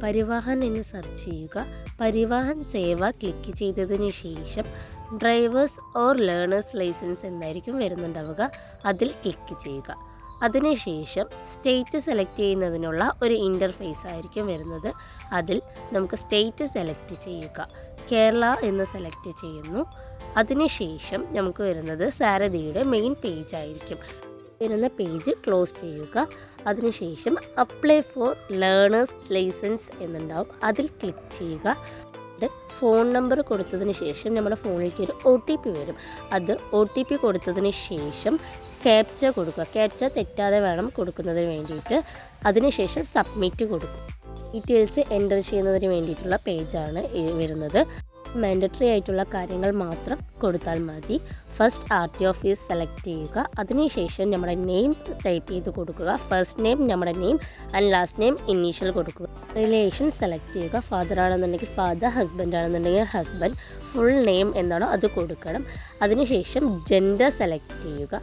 പരിവാഹൻ എന്ന് സെർച്ച് ചെയ്യുക. പരിവാഹൻ സേവ ക്ലിക്ക് ചെയ്തതിനു ശേഷം ഡ്രൈവേഴ്സ് ഓർ ലേണേഴ്സ് ലൈസൻസ് എന്നായിരിക്കും വരുന്നുണ്ടാവുക. അതിൽ ക്ലിക്ക് ചെയ്യുക. അതിനുശേഷം സ്റ്റേറ്റ് സെലക്ട് ചെയ്യുന്നതിനുള്ള ഒരു ഇൻ്റർഫേസ് ആയിരിക്കും വരുന്നത്. അതിൽ നമുക്ക് സ്റ്റേറ്റ് സെലക്ട് ചെയ്യുക. കേരള എന്ന് സെലക്ട് ചെയ്യുന്നു. അതിനുശേഷം നമുക്ക് വരുന്നത് സാരഥിയുടെ മെയിൻ പേജ് ആയിരിക്കും. വരുന്ന പേജ് ക്ലോസ് ചെയ്യുക. അതിനുശേഷം അപ്ലൈ ഫോർ ലേണേഴ്സ് ലൈസൻസ് എന്നുണ്ടാവും. അതിൽ ക്ലിക്ക് ചെയ്യുക. ഫോൺ നമ്പർ കൊടുത്തതിന് ശേഷം നമ്മുടെ ഫോണിലേക്ക് ഒരു OTP വരും. അത് OTP കൊടുത്തതിന് ശേഷം ക്യാപ്ച കൊടുക്കുക. ക്യാപ്ച തെറ്റാതെ വേണം കൊടുക്കുന്നതിന് വേണ്ടിയിട്ട്. അതിനുശേഷം സബ്മിറ്റ് കൊടുക്കും. ഡീറ്റെയിൽസ് എൻ്റർ ചെയ്യുന്നതിന് വേണ്ടിയിട്ടുള്ള പേജാണ് വരുന്നത്. മാൻഡറ്ററി ആയിട്ടുള്ള കാര്യങ്ങൾ മാത്രം കൊടുത്താൽ മതി. ഫസ്റ്റ് RT ഓഫീസ് സെലക്ട് ചെയ്യുക. അതിനുശേഷം നമ്മുടെ നെയിം ടൈപ്പ് ചെയ്ത് കൊടുക്കുക. ഫസ്റ്റ് നെയിം നമ്മുടെ name and last name initial കൊടുക്കുക. റിലേഷൻ സെലക്ട് ചെയ്യുക. ഫാദർ ആണെന്നുണ്ടെങ്കിൽ ഫാദർ, ഹസ്ബൻഡ് ആണെന്നുണ്ടെങ്കിൽ ഹസ്ബൻഡ്, ഫുൾ നെയിം എന്താണോ അത് കൊടുക്കണം. അതിനുശേഷം ജെൻഡർ സെലക്ട് ചെയ്യുക.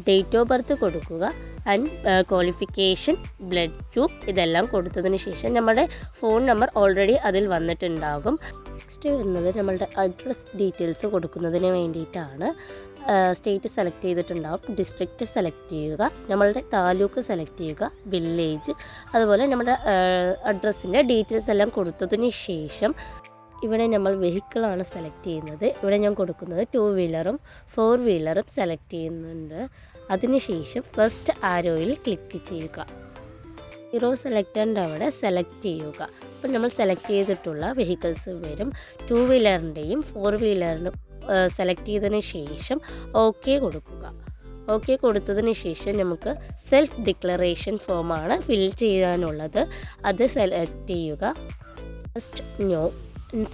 ഡേറ്റ് ഓഫ് ബർത്ത് കൊടുക്കുക. ആൻഡ് ക്വാളിഫിക്കേഷൻ, ബ്ലഡ് ഗ്രൂപ്പ് ഇതെല്ലാം കൊടുത്തതിന് ശേഷം നമ്മുടെ ഫോൺ നമ്പർ ഓൾറെഡി അതിൽ വന്നിട്ടുണ്ടാകും. നെക്സ്റ്റ് വരുന്നത് നമ്മളുടെ അഡ്രസ് ഡീറ്റെയിൽസ് കൊടുക്കുന്നതിന് വേണ്ടിയിട്ടാണ്. സ്റ്റേറ്റ് സെലക്ട് ചെയ്തിട്ടുണ്ടാകും. ഡിസ്ട്രിക്റ്റ് സെലക്ട് ചെയ്യുക. നമ്മളുടെ താലൂക്ക് സെലക്ട് ചെയ്യുക. വില്ലേജ്, അതുപോലെ നമ്മുടെ അഡ്രസ്സിൻ്റെ ഡീറ്റെയിൽസ് എല്ലാം കൊടുത്തതിന് ശേഷം ഇവിടെ നമ്മൾ വെഹിക്കിളാണ് സെലക്ട് ചെയ്യുന്നത്. ഇവിടെ ഞാൻ കൊടുക്കുന്നത് 2 വീലറും 4 വീലറും സെലക്ട് ചെയ്യുന്നുണ്ട്. അതിനുശേഷം ഫസ്റ്റ് ആരോയിൽ ക്ലിക്ക് ചെയ്യുക. 0 സെലക്ടറിൻ്റെ അവിടെ സെലക്ട് ചെയ്യുക. അപ്പം നമ്മൾ സെലക്ട് ചെയ്തിട്ടുള്ള വെഹിക്കിൾസ് വരും. 2 വീലറിൻ്റെയും 4 വീലറിനും സെലക്ട് ചെയ്തതിന് ശേഷം ഓക്കെ കൊടുക്കുക. ഓക്കെ കൊടുത്തതിന് ശേഷം നമുക്ക് സെൽഫ് ഡിക്ലറേഷൻ ഫോമാണ് ഫിൽ ചെയ്യാനുള്ളത്. അത് സെലക്ട് ചെയ്യുക. First no,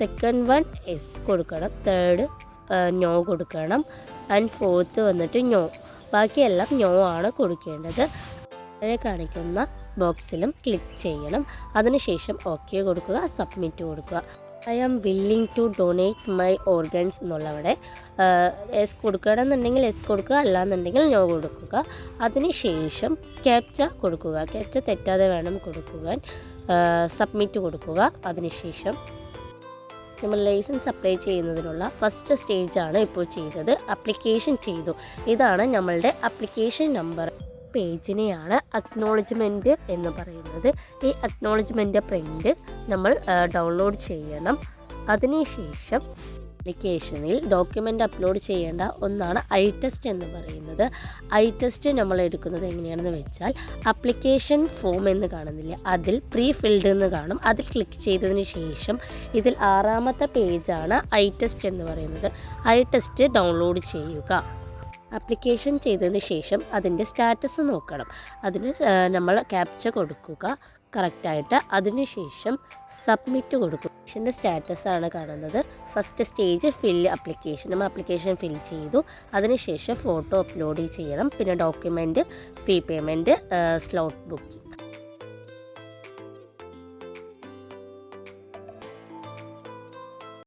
second one yes കൊടുക്കണം, തേർഡ് നോ കൊടുക്കണം, ആൻഡ് ഫോർത്ത് വന്നിട്ട് നോ. ബാക്കിയെല്ലാം നോ ആണ് കൊടുക്കേണ്ടത്. താഴെ കാണിക്കുന്ന ബോക്സിലും ക്ലിക്ക് ചെയ്യണം. അതിനുശേഷം ഓക്കെ കൊടുക്കുക, സബ്മിറ്റ് കൊടുക്കുക. I am willing to donate my organs എന്നുള്ളവിടെ എസ് കൊടുക്കണമെന്നുണ്ടെങ്കിൽ എസ് കൊടുക്കുക, അല്ലാന്നുണ്ടെങ്കിൽ നോ കൊടുക്കുക. അതിനുശേഷം ക്യാപ്ച കൊടുക്കുക. ക്യാപ്ച തെറ്റാതെ വേണം കൊടുക്കുവാൻ. സബ്മിറ്റ് കൊടുക്കുക. അതിനുശേഷം നമ്മൾ ലൈസൻസ് അപ്ലൈ ചെയ്യുന്നതിനുള്ള ഫസ്റ്റ് സ്റ്റേജാണ് ഇപ്പോൾ ചെയ്തത്. അപ്ലിക്കേഷൻ ചെയ്തു. ഇതാണ് നമ്മളുടെ അപ്ലിക്കേഷൻ നമ്പർ. പേജിനെയാണ് അക്നോളജ്മെൻറ്റ് എന്ന് പറയുന്നത്. ഈ അക്നോളജ്മെൻറ്റ് പ്രിൻ്റ് നമ്മൾ ഡൗൺലോഡ് ചെയ്യണം. അതിനുശേഷം ആപ്ലിക്കേഷനിൽ ഡോക്യുമെൻ്റ് അപ്ലോഡ് ചെയ്യേണ്ട ഒന്നാണ് ഐ-ടെസ്റ്റ് എന്ന് പറയുന്നത്. ഐ-ടെസ്റ്റ് നമ്മൾ എടുക്കുന്നത് എങ്ങനെയാണെന്ന് വെച്ചാൽ ആപ്ലിക്കേഷൻ ഫോം എന്ന് കാണുന്നില്ല, അതിൽ പ്രീ ഫിൽഡ് എന്ന് കാണും. അതിൽ ക്ലിക്ക് ചെയ്തതിന് ശേഷം ഇതിൽ 6ാമത്തെ പേജാണ് ഐ-ടെസ്റ്റ് എന്ന് പറയുന്നത്. ഐ-ടെസ്റ്റ് ഡൗൺലോഡ് ചെയ്യുക. ആപ്ലിക്കേഷൻ ചെയ്തതിന് ശേഷം അതിൻ്റെ സ്റ്റാറ്റസ് നോക്കണം. അതിന് നമ്മൾ ക്യാപ്ച കൊടുക്കുക കറക്റ്റായിട്ട്. അതിനുശേഷം സബ്മിറ്റ് കൊടുക്കും. ആപ്ലിക്കേഷൻ്റെ സ്റ്റാറ്റസാണ് കാണുന്നത്. First stage fill application. നമ്മൾ ആപ്ലിക്കേഷൻ ഫിൽ ചെയ്തു. അതിനുശേഷം ഫോട്ടോ അപ്ലോഡ് ചെയ്യണം. പിന്നെ ഡോക്യുമെൻറ്റ്, ഫീ പേയ്മെൻറ്റ്, സ്ലോട്ട് ബുക്കിംഗ്.